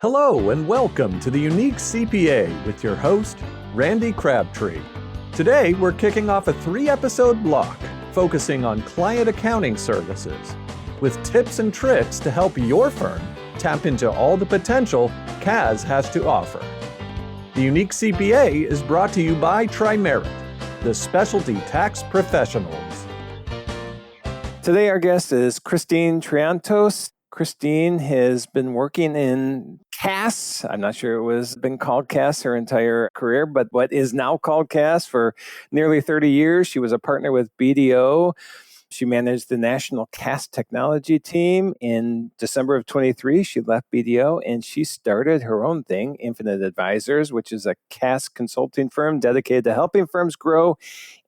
Hello and welcome to the Unique CPA with your host, Randy Crabtree. Today, we're kicking off a 3-episode block focusing on client accounting services with tips and tricks to help your firm tap into all the potential CAS has to offer. The Unique CPA is brought to you by Tri-Merit, the specialty tax professionals. Today, our guest is Christine Triantos. Christine has been working in CAS. I'm not sure it was been called CAS her entire career, but what is now called CAS for nearly 30 years. She was a partner with BDO. She managed the national CAS technology team. In December of 23, she left BDO and she started her own thing, Infinite Advisors, which is a CAS consulting firm dedicated to helping firms grow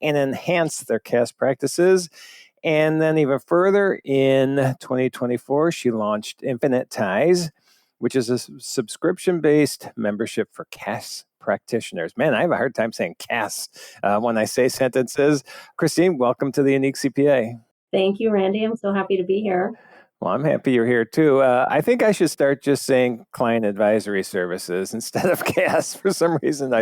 and enhance their CAS practices. And then even further, in 2024, she launched Infinite Ties, which is a subscription-based membership for CAS practitioners. Man, I have a hard time saying CAS when I say sentences. Christine, welcome to the Unique CPA. Thank you, Randy. I'm so happy to be here. Well, I'm happy you're here too. I think I should start just saying client advisory services instead of CAS. For some reason,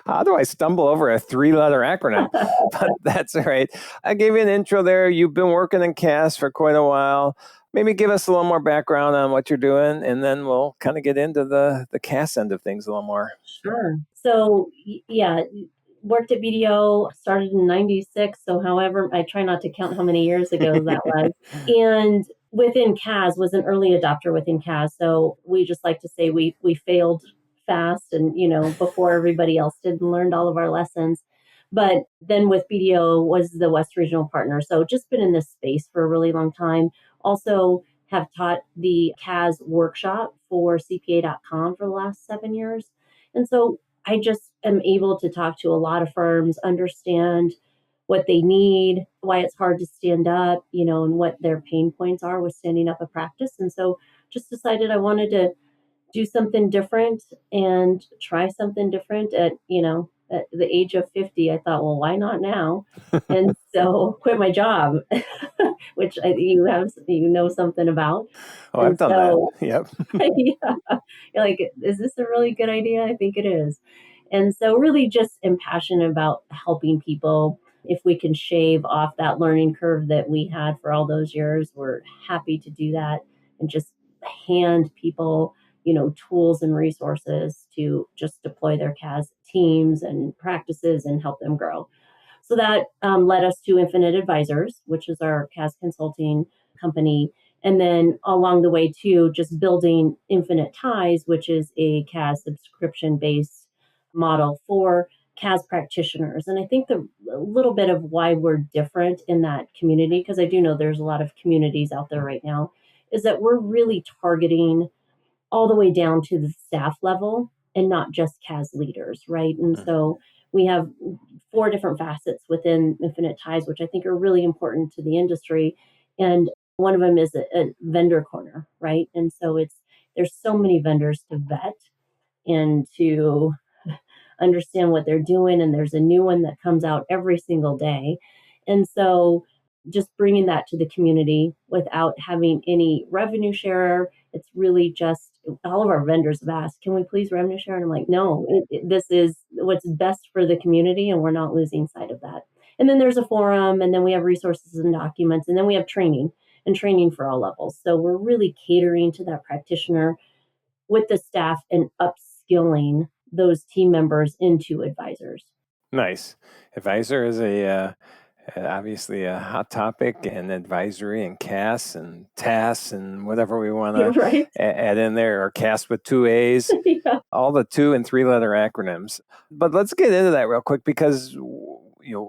how do I stumble over a 3-letter acronym? But that's all right. I gave you an intro there. You've been working in CAS for quite a while. Maybe give us a little more background on what you're doing, and then we'll kind of get into the CAS end of things a little more. Sure. So, worked at BDO, started in 96. So however, I try not to count how many years ago that was. And within CAS, was an early adopter within CAS. So we just like to say we failed fast and, before everybody else did and learned all of our lessons. But then with BDO was the West Regional Partner. So just been in this space for a really long time. Also have taught the CAS workshop for CPA.com for the last 7 years. And so I just am able to talk to a lot of firms, understand what they need, why it's hard to stand up, and what their pain points are with standing up a practice. And so just decided I wanted to do something different and try something different at the age of 50. I thought, well, why not now? And so quit my job, which you know something about. Oh, I've done that. Yep. Yeah. You're like, is this a really good idea? I think it is. And so really just am passionate about helping people. If we can shave off that learning curve that we had for all those years, we're happy to do that and just hand people, tools and resources to just deploy their CAS teams and practices and help them grow. So that led us to Infinite Advisors, which is our CAS consulting company. And then along the way, too, just building Infinite Ties, which is a CAS subscription-based model for CAS practitioners. And I think a little bit of why we're different in that community, because I do know there's a lot of communities out there right now, is that we're really targeting all the way down to the staff level and not just CAS leaders, right? And so we have 4 different facets within Infinite Ties, which I think are really important to the industry. And one of them is a vendor corner, right? And so there's so many vendors to vet and to understand what they're doing. And there's a new one that comes out every single day. And so just bringing that to the community without having any revenue share. It's really just all of our vendors have asked, can we please revenue share? And I'm like, no, this is what's best for the community. And we're not losing sight of that. And then there's a forum, and then we have resources and documents, and then we have training for all levels. So we're really catering to that practitioner with the staff and upskilling those team members into advisors. Nice. Advisor is obviously a hot topic, and advisory and CAS and TAS and whatever we want to add in there, or CAS with 2 A's, all the 2 and 3-letter acronyms. But let's get into that real quick, because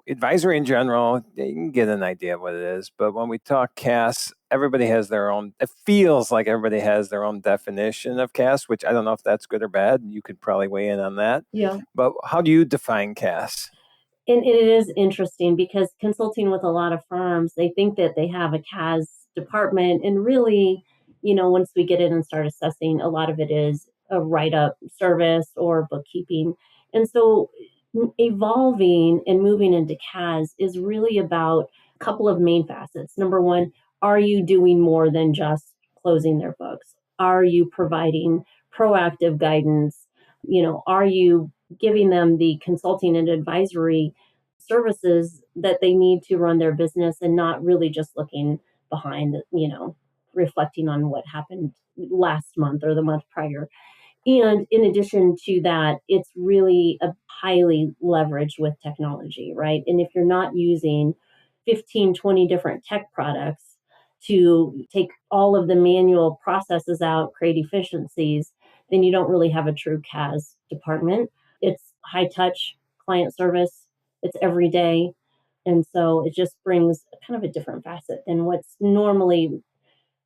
advisory in general, you can get an idea of what it is. But when we talk CAS, everybody has their own, it feels like everybody has their own definition of CAS, which I don't know if that's good or bad. You could probably weigh in on that. Yeah. But how do you define CAS? And it is interesting because consulting with a lot of firms, they think that they have a CAS department. And really, once we get in and start assessing, a lot of it is a write-up service or bookkeeping. And so evolving and moving into CAS is really about a couple of main facets. Number one, are you doing more than just closing their books? Are you providing proactive guidance? Are you giving them the consulting and advisory services that they need to run their business and not really just looking behind, reflecting on what happened last month or the month prior? And in addition to that, it's really a highly leveraged with technology, right? And if you're not using 15, 20 different tech products to take all of the manual processes out, create efficiencies, then you don't really have a true CAS department. It's high touch client service, it's every day. And so it just brings kind of a different facet than what's normally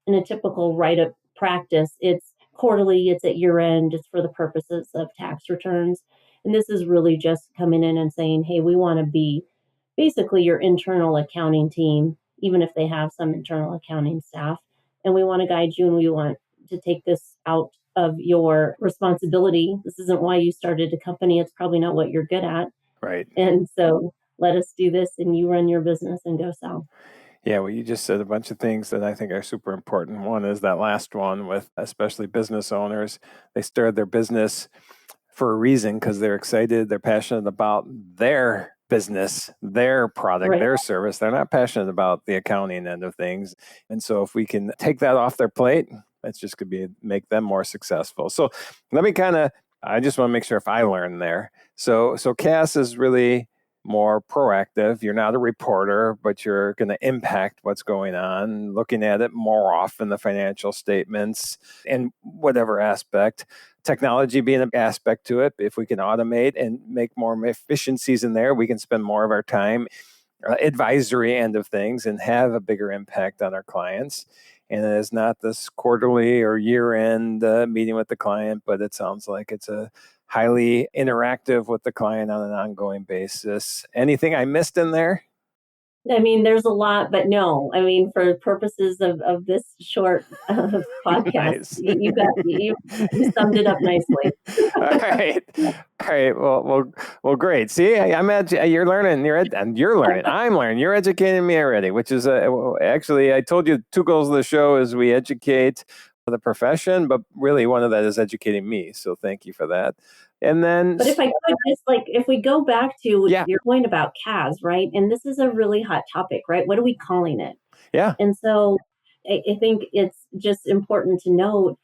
in a typical write-up practice. It's quarterly, it's at year end, it's for the purposes of tax returns. And this is really just coming in and saying, hey, we want to be basically your internal accounting team, even if they have some internal accounting staff. And we want to guide you and we want to take this out of your responsibility. This isn't why you started a company. It's probably not what you're good at. Right. And so let us do this and you run your business and go sell. Yeah, well, you just said a bunch of things that I think are super important. One is that last one with especially business owners. They started their business for a reason because they're excited, they're passionate about their business, their product, Right. their service. They're not passionate about the accounting end of things. And so if we can take that off their plate, it's just going to make them more successful. So let me I just want to make sure if I learn there. So CAS is really more proactive. You're not a reporter, but you're going to impact what's going on, looking at it more often, the financial statements in whatever aspect. Technology being an aspect to it. If we can automate and make more efficiencies in there, we can spend more of our time advisory end of things and have a bigger impact on our clients. And it is not this quarterly or year-end meeting with the client, but it sounds like it's a highly interactive with the client on an ongoing basis. Anything I missed in there? I mean, there's a lot, but no. I mean, for purposes of this short podcast, Nice. you summed it up nicely. All right. Well, great. See, you're learning. You're learning. I'm learning. You're educating me already, which is actually, I told you 2 goals of the show is we educate the profession, but really one of that is educating me. So thank you for that. And then, but if I could just if we go back to your point about CAS, right? And this is a really hot topic, right? What are we calling it? Yeah. And so I think it's just important to note,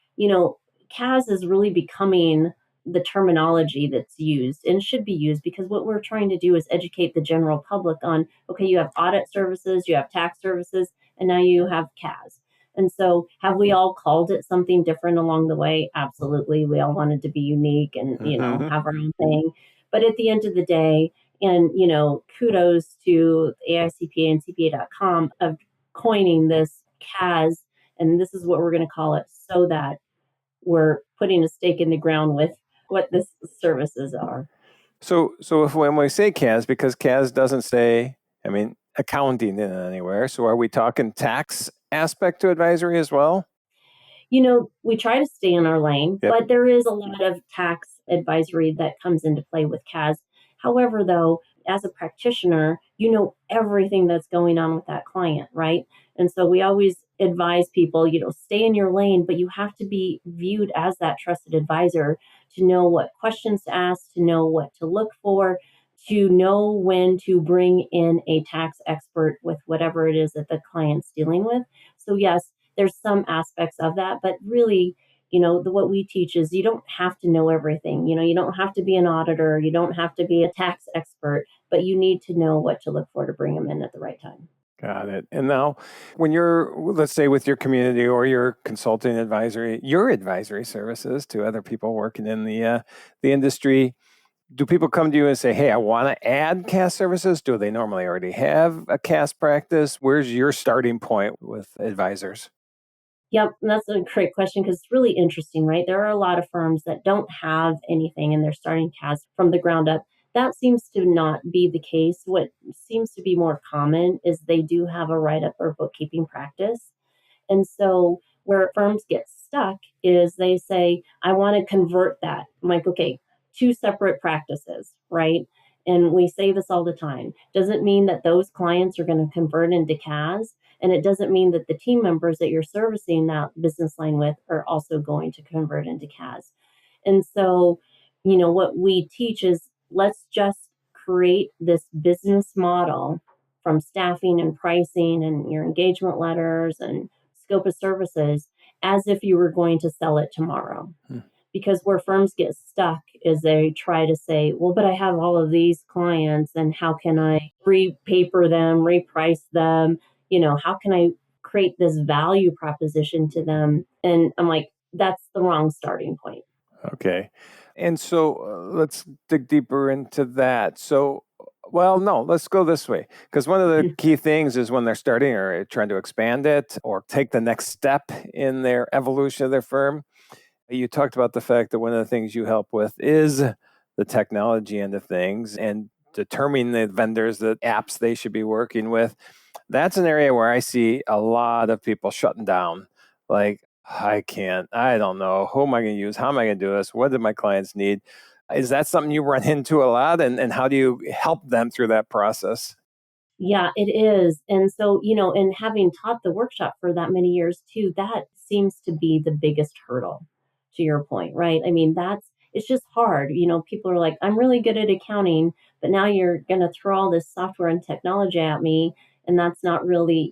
CAS is really becoming the terminology that's used and should be used because what we're trying to do is educate the general public on, okay, you have audit services, you have tax services, and now you have CAS. And so have we all called it something different along the way? Absolutely. We all wanted to be unique and, have our own thing. But at the end of the day, and, kudos to AICPA and CPA.com of coining this CAS, and this is what we're going to call it so that we're putting a stake in the ground with what the services are. So when we say CAS, because CAS doesn't say, accounting in anywhere. So are we talking tax aspect to advisory as well? We try to stay in our lane, Yep. but there is a lot of tax advisory that comes into play with CAS. However, though, as a practitioner, you know everything that's going on with that client, right? And so we always advise people, stay in your lane, but you have to be viewed as that trusted advisor to know what questions to ask, to know what to look for, to know when to bring in a tax expert with whatever it is that the client's dealing with. So yes, there's some aspects of that, but really, what we teach is you don't have to know everything. You don't have to be an auditor, you don't have to be a tax expert, but you need to know what to look for to bring them in at the right time. Got it. And now, when you're, let's say, with your community or your consulting advisory, your advisory services to other people working in the industry, do people come to you and say, hey, I want to add CAS services? Do they normally already have a CAS practice? Where's your starting point with advisors? Yep, that's a great question because it's really interesting, right? There are a lot of firms that don't have anything and they're starting CAS from the ground up. That seems to not be the case. What seems to be more common is they do have a write-up or bookkeeping practice. And so where firms get stuck is they say, I want to convert that. I'm like, okay, 2 separate practices, right? And we say this all the time. Doesn't mean that those clients are going to convert into CAS. And it doesn't mean that the team members that you're servicing that business line with are also going to convert into CAS. And so, what we teach is let's just create this business model from staffing and pricing and your engagement letters and scope of services as if you were going to sell it tomorrow. Because where firms get stuck is they try to say, well, but I have all of these clients and how can I repaper them, reprice them? How can I create this value proposition to them? And I'm like, that's the wrong starting point. Okay. And so let's dig deeper into that. So, well, no, let's go this way. Because one of the key things is when they're starting or trying to expand it or take the next step in their evolution of their firm. You talked about the fact that one of the things you help with is the technology end of things and determining the vendors, the apps they should be working with. That's an area where I see a lot of people shutting down. Like, I don't know. Who am I going to use? How am I going to do this? What do my clients need? Is that something you run into a lot? And how do you help them through that process? Yeah, it is. And so, and having taught the workshop for that many years too, that seems to be the biggest hurdle to your point, right? I mean, it's just hard. People are like, I'm really good at accounting, but now you're going to throw all this software and technology at me. And that's not really,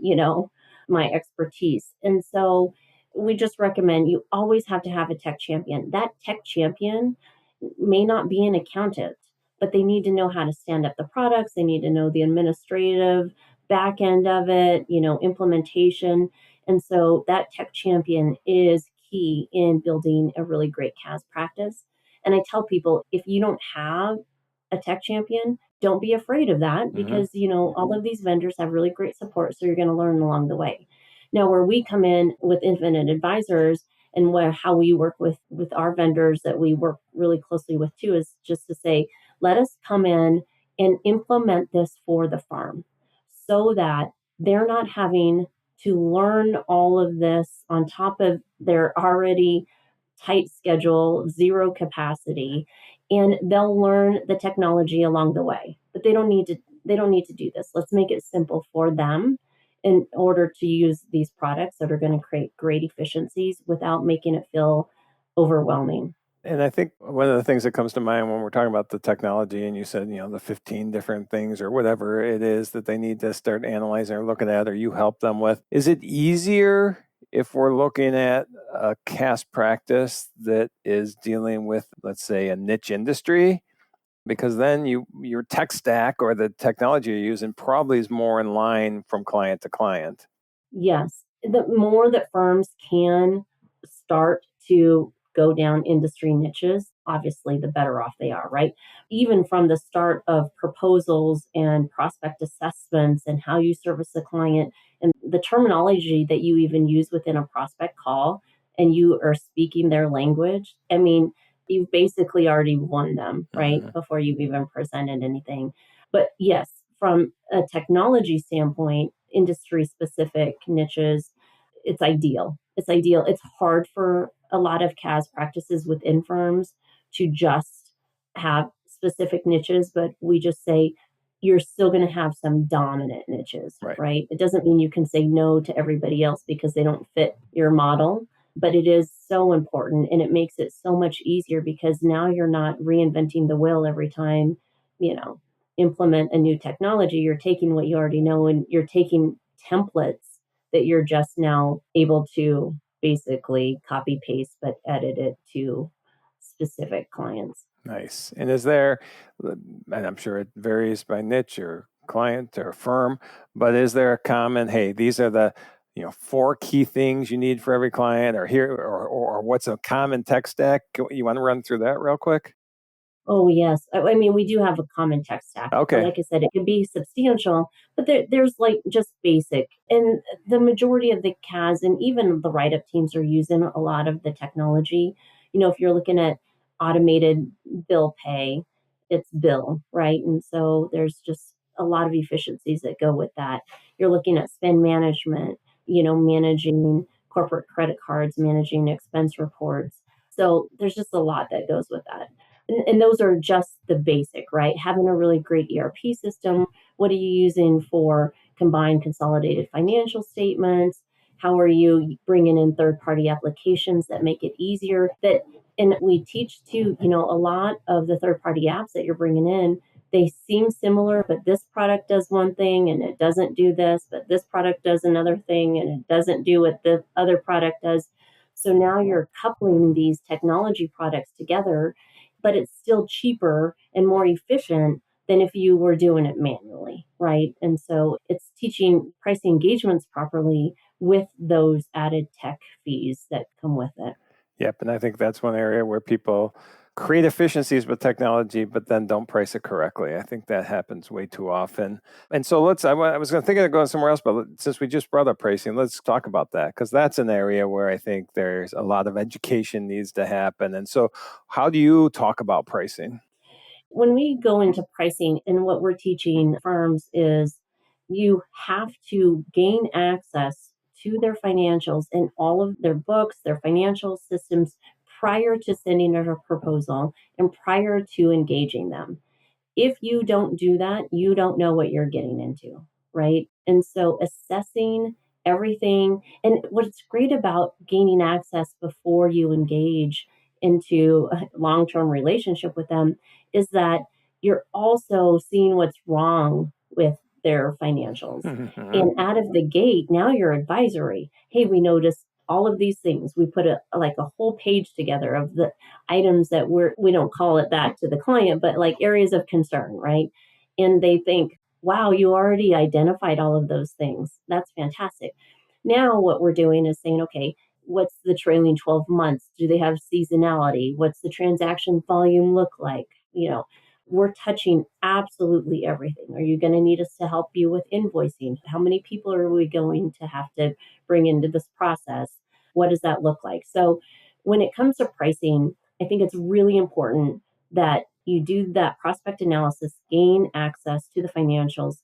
my expertise. And so we just recommend you always have to have a tech champion. That tech champion may not be an accountant, but they need to know how to stand up the products. They need to know the administrative back end of it, implementation. And so that tech champion is key in building a really great CAS practice. And I tell people, if you don't have a tech champion, don't be afraid of that because, all of these vendors have really great support. So you're going to learn along the way. Now, where we come in with Infinite Advisors and how we work with our vendors that we work really closely with too is just to say, let us come in and implement this for the farm so that they're not having to learn all of this on top of their already tight schedule, zero capacity, and they'll learn the technology along the way. But they don't need to do this. Let's make it simple for them in order to use these products that are going to create great efficiencies without making it feel overwhelming. And I think one of the things that comes to mind when we're talking about the technology, and you said, the 15 different things or whatever it is that they need to start analyzing or looking at, or you help them with, is it easier if we're looking at a CAS practice that is dealing with, let's say, a niche industry? Because then your tech stack or the technology you're using probably is more in line from client to client. Yes. The more that firms can start to go down industry niches, obviously the better off they are, right? Even from the start of proposals and prospect assessments and how you service the client and the terminology that you even use within a prospect call and you are speaking their language. I mean, you've basically already won them, right? Before you've even presented anything. But yes, from a technology standpoint, industry specific niches, it's ideal. It's ideal. It's hard for a lot of CAS practices within firms to just have specific niches, but we just say you're still going to have some dominant niches, right? It doesn't mean you can say no to everybody else because they don't fit your model, but it is so important and it makes it so much easier because now you're not reinventing the wheel every time, implement a new technology. You're taking what you already know and you're taking templates that you're just now able to basically copy paste but edit it to specific clients. Nice. And is there, and I'm sure it varies by niche or client or firm, but is there a common, hey, these are the 4 key things you need for every client, or here, or what's a common tech stack? You want to run through that real quick? Oh, yes. I mean, we do have a common tech stack. Okay. Like I said, it can be substantial, but there's like just basic. And the majority of the CAS and even the write-up teams are using a lot of the technology. If you're looking at automated bill pay, it's bill, right? And so there's just a lot of efficiencies that go with that. You're looking at spend management, managing corporate credit cards, managing expense reports. So there's just a lot that goes with that. And those are just the basic, right? Having a really great ERP system. What are you using for combined consolidated financial statements? How are you bringing in third-party applications that make it easier? That And we teach too, a lot of the third party apps that you're bringing in, they seem similar, but this product does one thing and it doesn't do this, but this product does another thing and it doesn't do what the other product does. So now you're coupling these technology products together, but it's still cheaper and more efficient than if you were doing it manually, right? And so it's teaching pricing engagements properly with those added tech fees that come with it. Yep. And I think that's one area where people create efficiencies with technology, but then don't price it correctly. I think that happens way too often. And so I was thinking of going somewhere else, but since we just brought up pricing, let's talk about that, because that's an area where I think there's a lot of education needs to happen. And so how do you talk about pricing? When we go into pricing, and what we're teaching firms is you have to gain access to their financials and all of their books, their financial systems prior to sending a proposal and prior to engaging them. If you don't do that, you don't know what you're getting into, right? And so assessing everything, and what's great about gaining access before you engage into a long-term relationship with them is that you're also seeing what's wrong with their financials. And out of the gate, now you're advisory. Hey, we noticed all of these things. We put a whole page together of the items that we don't call it that to the client, but like areas of concern, right? And they think, wow, you already identified all of those things. That's fantastic. Now what we're doing is saying, okay, what's the trailing 12 months? Do they have seasonality? What's the transaction volume look like? We're touching absolutely everything. Are you going to need us to help you with invoicing? How many people are we going to have to bring into this process? What does that look like? So when it comes to pricing, I think it's really important that you do that prospect analysis, gain access to the financials,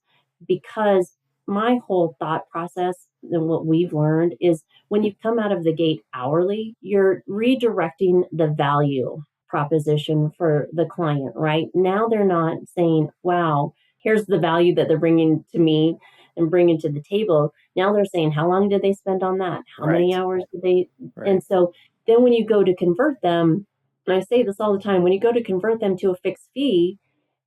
because my whole thought process and what we've learned is when you come out of the gate hourly, you're redirecting the value proposition for the client, right? Now they're not saying, wow, here's the value that they're bringing to me and bringing to the table. Now they're saying, how long did they spend on that? How many hours did they? Right. And so then when you go to convert them, and I say this all the time, when you go to convert them to a fixed fee,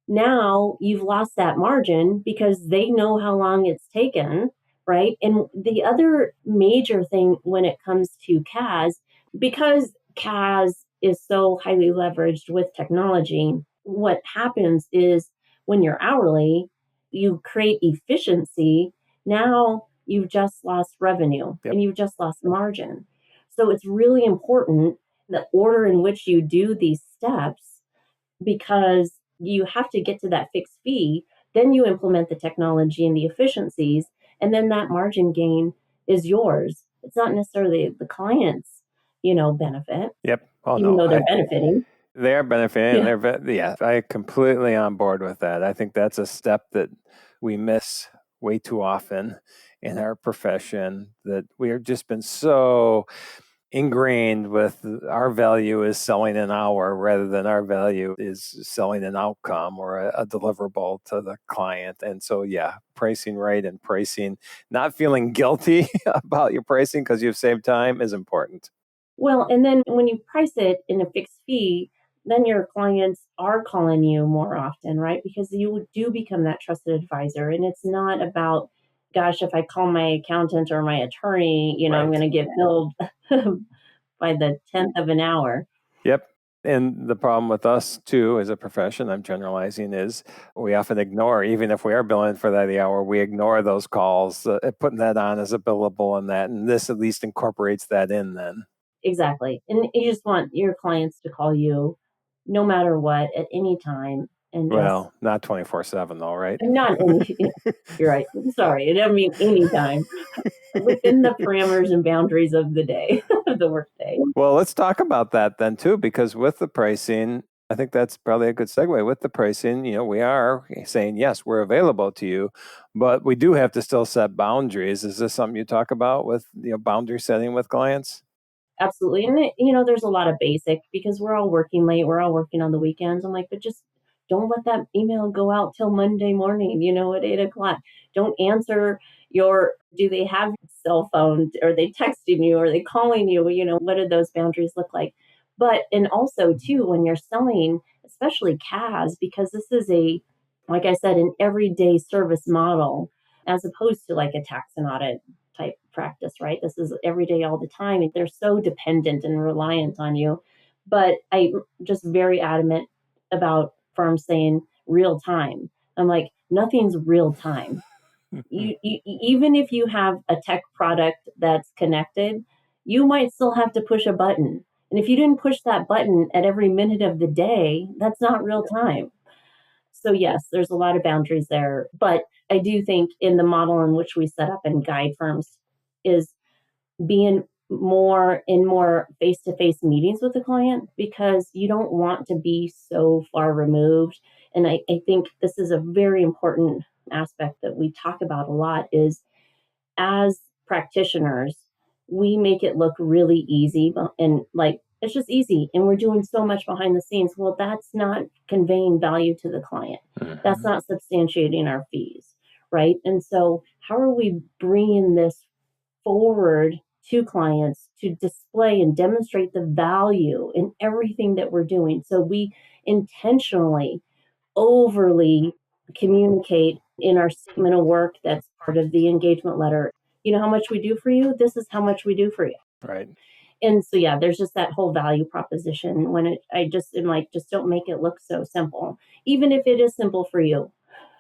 now you've lost that margin because they know how long it's taken, right? And the other major thing when it comes to CAS, because CAS is so highly leveraged with technology, what happens is when you're hourly, you create efficiency. Now you've just lost revenue and you've just lost margin. So it's really important the order in which you do these steps, because you have to get to that fixed fee, then you implement the technology and the efficiencies, and then that margin gain is yours. It's not necessarily the client's, benefit. Yep. Oh, even though they're benefiting. They are benefiting. Yeah. I'm completely on board with that. I think that's a step that we miss way too often in our profession, that we have just been so ingrained with our value is selling an hour rather than our value is selling an outcome or a deliverable to the client. And so, pricing right and pricing, not feeling guilty about your pricing because you've saved time is important. Well, and then when you price it in a fixed fee, then your clients are calling you more often, right? Because you do become that trusted advisor. And it's not about, gosh, if I call my accountant or my attorney, I'm going to get billed by the 10th of an hour. Yep. And the problem with us too, as a profession, I'm generalizing, is we often ignore, even if we are billing for that hour, we ignore those calls, putting that on as a billable and this at least incorporates that in then. Exactly. And you just want your clients to call you no matter what, at any time. And not 24/7 though, right? Not any, you're right. Sorry. I mean, anytime within the parameters and boundaries of the day, of the workday. Well, let's talk about that then too, because with the pricing, I think that's probably a good segue. With the pricing, we are saying, yes, we're available to you, but we do have to still set boundaries. Is this something you talk about with, boundary setting with clients? Absolutely. And, there's a lot of basic, because we're all working late. We're all working on the weekends. I'm like, but just don't let that email go out till Monday morning, at 8:00. Don't answer do they have cell phone? Are they texting you? Are they calling you? What do those boundaries look like? But, and also too, when you're selling, especially CAS, because this is like I said, an everyday service model, as opposed to like a tax and audit type practice, right? This is every day, all the time. They're so dependent and reliant on you. But I'm just very adamant about firms saying real time. I'm like, nothing's real time. Even if you have a tech product that's connected, you might still have to push a button. And if you didn't push that button at every minute of the day, that's not real time. So, yes, there's a lot of boundaries there. But I do think in the model in which we set up and guide firms is being more face to face meetings with the client, because you don't want to be so far removed. And I think this is a very important aspect that we talk about a lot is, as practitioners, we make it look really easy and like it's just easy and we're doing so much behind the scenes. Well, that's not conveying value to the client. That's not substantiating our fees, right? And so how are we bringing this forward to clients to display and demonstrate the value in everything that we're doing? So we intentionally overly communicate in our statement of work that's part of the engagement letter. You know how much we do for you? This is how much we do for you. Right. And so, yeah, there's just that whole value proposition when I just am like, just don't make it look so simple, even if it is simple for you.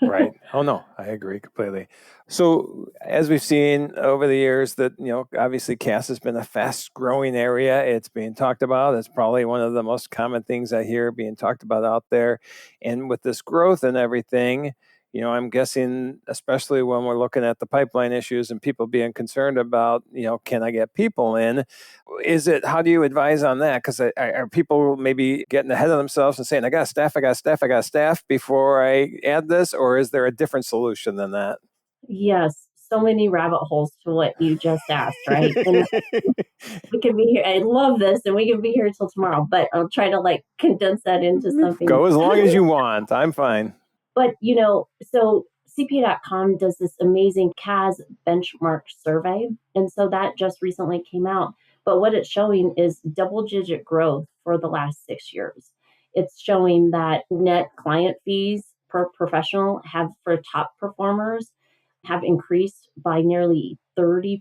Right. Oh, no, I agree completely. So as we've seen over the years that, obviously CAS has been a fast growing area. It's being talked about. It's probably one of the most common things I hear being talked about out there. And with this growth and everything, I'm guessing, especially when we're looking at the pipeline issues and people being concerned about, can I get people in? How do you advise on that? Because are people maybe getting ahead of themselves and saying, I got staff before I add this? Or is there a different solution than that? Yes, so many rabbit holes to what you just asked, right? And we can be here. I love this, and we can be here till tomorrow, but I'll try to like condense that into something. Go as long as you want. I'm fine. But, so CPA.com does this amazing CAS benchmark survey. And so that just recently came out. But what it's showing is double-digit growth for the last 6 years. It's showing that net client fees per professional for top performers have increased by nearly 30%.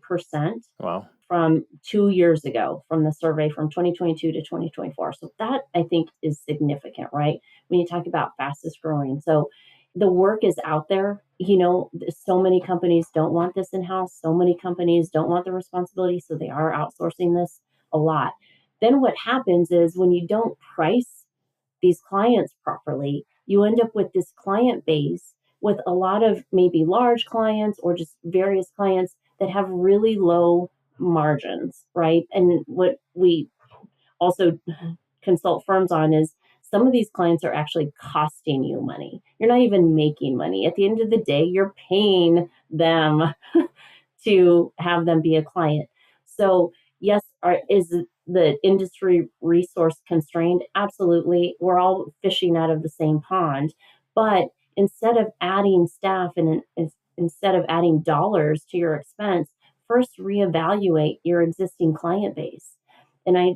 Wow. From 2 years ago, from the survey from 2022 to 2024. So that I think is significant, right? When you talk about fastest growing. So the work is out there. So many companies don't want this in-house. So many companies don't want the responsibility. So they are outsourcing this a lot. Then what happens is when you don't price these clients properly, you end up with this client base with a lot of maybe large clients or just various clients that have really low margins, right? And what we also consult firms on is some of these clients are actually costing you money. You're not even making money. At the end of the day, you're paying them to have them be a client. So, yes, is the industry resource constrained? Absolutely. We're all fishing out of the same pond. But instead of adding staff and instead of adding dollars to your expense, first reevaluate your existing client base. And I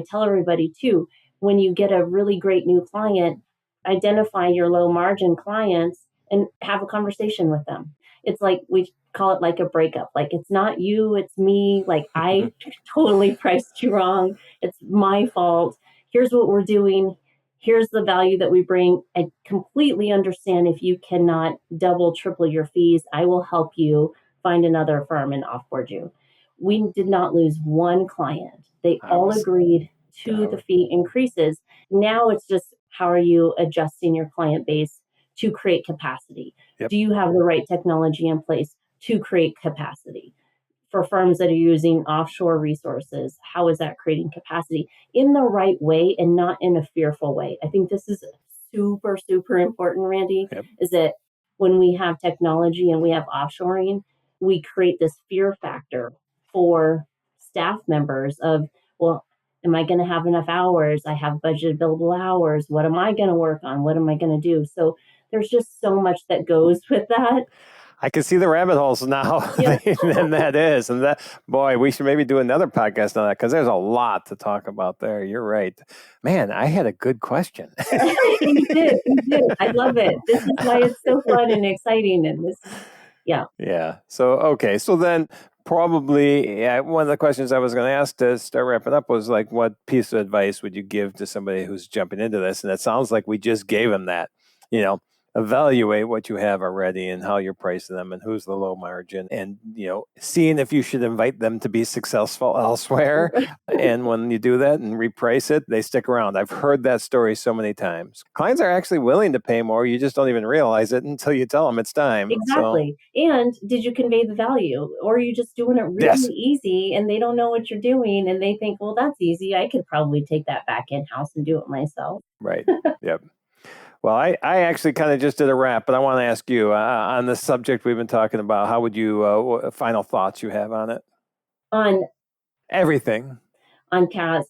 tell everybody too, when you get a really great new client, identify your low margin clients and have a conversation with them. It's like we call it like a breakup. Like, it's not you, it's me. Like, I totally priced you wrong. It's my fault. Here's what we're doing. Here's the value that we bring. I completely understand if you cannot double, triple your fees. I will help you find another firm and offboard you. We did not lose one client. They all agreed to the fee increases. Now it's just, how are you adjusting your client base to create capacity? Yep. Do you have the right technology in place to create capacity? For firms that are using offshore resources, how is that creating capacity in the right way and not in a fearful way? I think this is super, super important, Randy, is that when we have technology and we have offshoring, we create this fear factor for staff members of, well, am I going to have enough hours? I have budgeted billable hours. What am I going to work on? What am I going to do? So there's just so much that goes with that. I can see the rabbit holes now. Yeah. And that is. And that, boy, we should maybe do another podcast on that because there's a lot to talk about there. You're right. Man, I had a good question. You did. You did. I love it. This is why it's so fun and exciting. And this, yeah. Yeah. So, okay. So then probably one of the questions I was going to ask to start wrapping up was like, what piece of advice would you give to somebody who's jumping into this? And it sounds like we just gave them that, evaluate what you have already and how you're pricing them and who's the low margin and, seeing if you should invite them to be successful elsewhere. And when you do that and reprice it, they stick around. I've heard that story so many times. Clients are actually willing to pay more. You just don't even realize it until you tell them it's time. Exactly. So, and did you convey the value, or are you just doing it really easy and they don't know what you're doing and they think, well, that's easy. I could probably take that back in-house and do it myself. Right. Yep. Well, I actually kind of just did a wrap, but I want to ask you on the subject we've been talking about, how would you, final thoughts you have on it? On everything. On CAS.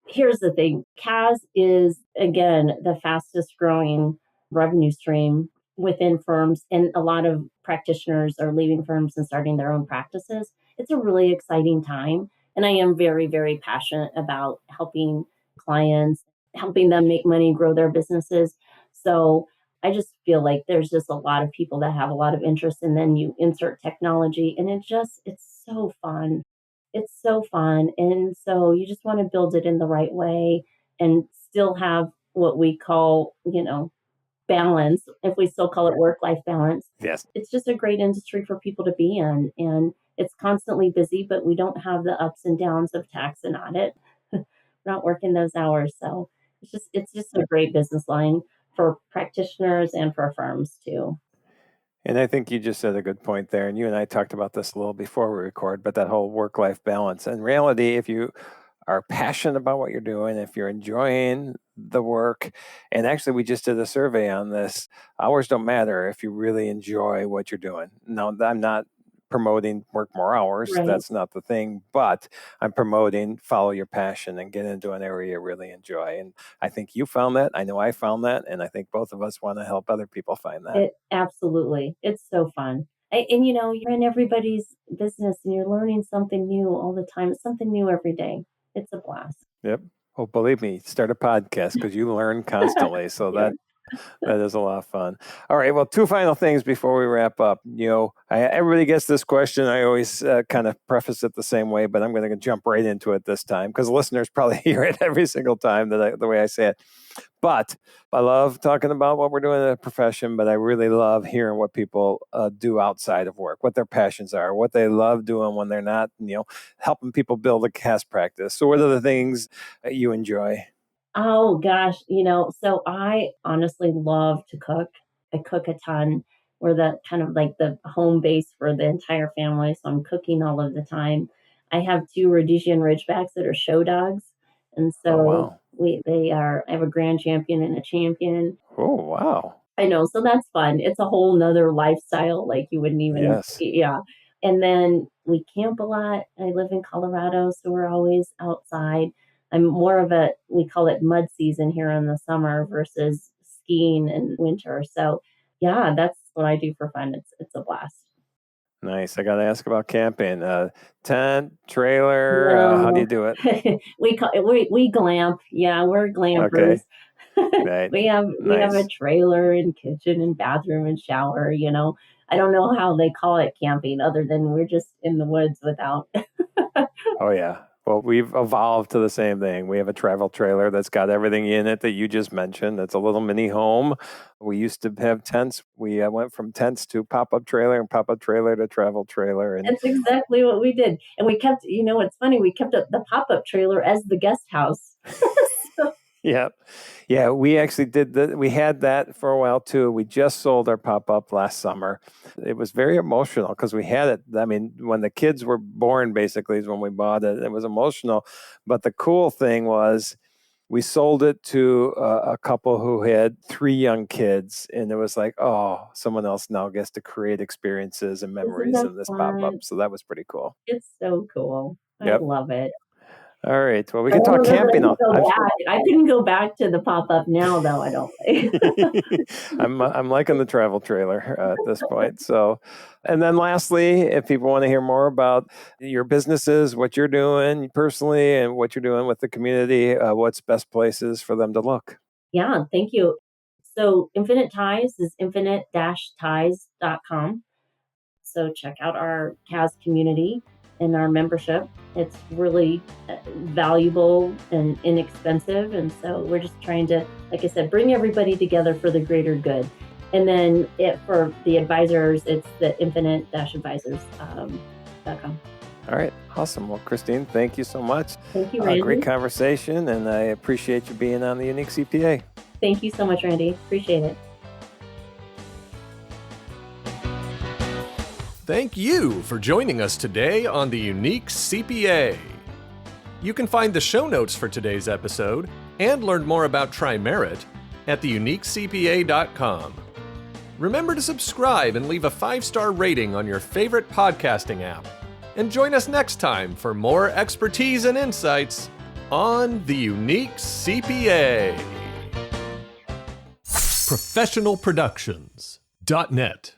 Here's the thing. CAS is, again, the fastest growing revenue stream within firms, and a lot of practitioners are leaving firms and starting their own practices. It's a really exciting time, and I am very, very passionate about helping clients, helping them make money, grow their businesses. So I just feel like there's just a lot of people that have a lot of interest, and then you insert technology, and it's so fun. It's so fun. And so you just want to build it in the right way and still have what we call, balance, if we still call it work-life balance. Yes. It's just a great industry for people to be in. And it's constantly busy, but we don't have the ups and downs of tax and audit. We're not working those hours. So it's just a great business line for practitioners and for firms too. And I think you just said a good point there. And you and I talked about this a little before we record, but that whole work-life balance. In reality, if you are passionate about what you're doing, if you're enjoying the work, and actually we just did a survey on this, hours don't matter if you really enjoy what you're doing. Now, I'm not promoting work more hours. Right. That's not the thing, but I'm promoting follow your passion and get into an area you really enjoy. And I think you found that. I know I found that. And I think both of us want to help other people find that. Absolutely. It's so fun. And you're in everybody's business and you're learning something new all the time. It's something new every day. It's a blast. Yep. Well, believe me, start a podcast because you learn constantly. So Yeah. that is a lot of fun. All right. Well, two final things before we wrap up. Everybody gets this question. I always kind of preface it the same way, but I'm going to jump right into it this time because listeners probably hear it every single time the way I say it. But I love talking about what we're doing in the profession, but I really love hearing what people do outside of work, what their passions are, what they love doing when they're not, helping people build a CAS practice. So what are the things that you enjoy? Oh, gosh. So I honestly love to cook. I cook a ton. We're the kind of like the home base for the entire family. So I'm cooking all of the time. I have 2 Rhodesian Ridgebacks that are show dogs. And so wow. I have a grand champion and a champion. Oh, wow. I know. So that's fun. It's a whole nother lifestyle. Like you wouldn't even, yes. Yeah. And then we camp a lot. I live in Colorado, so we're always outside. I'm more of we call it mud season here in the summer versus skiing in winter. So yeah, that's what I do for fun. It's a blast. Nice. I got to ask about camping. Tent, trailer. How do you do it? we glamp. Yeah, we're glampers. Okay. Right. we have a trailer and kitchen and bathroom and shower. I don't know how they call it camping other than we're just in the woods without. Oh yeah. Well, we've evolved to the same thing. We have a travel trailer that's got everything in it that you just mentioned. It's a little mini home. We used to have tents. We went from tents to pop-up trailer and pop-up trailer to travel trailer. And that's exactly what we did. And we kept, what's funny, we kept the pop-up trailer as the guest house. Yeah, we actually did we had that for a while too. We just sold our pop-up last summer. It was very emotional because we had it. I mean, when the kids were born, basically, is when we bought it. It was emotional. But the cool thing was we sold it to a couple who had 3 young kids. And it was like, oh, someone else now gets to create experiences and memories in this pop-up. So that was pretty cool. It's so cool. Yep. I love it. All right. Well, we I can don't talk know that camping. I couldn't go back to the pop-up now, though, I don't think. I'm liking the travel trailer at this point. So, and then lastly, if people want to hear more about your businesses, what you're doing personally, and what you're doing with the community, what's best places for them to look? Yeah, thank you. So Infinite Ties is infinite-ties.com. So check out our CAS community and our membership. It's really valuable and inexpensive. And so we're just trying to, like I said, bring everybody together for the greater good. And then for the advisors, it's the infinite-advisors.com. All right. Awesome. Well, Christine, thank you so much. Thank you, Randy. Great conversation, and I appreciate you being on the Unique CPA. Thank you so much, Randy. Appreciate it. Thank you for joining us today on the Unique CPA. You can find the show notes for today's episode and learn more about TriMerit at theuniquecpa.com. Remember to subscribe and leave a 5-star rating on your favorite podcasting app. And join us next time for more expertise and insights on the Unique CPA. ProfessionalProductions.net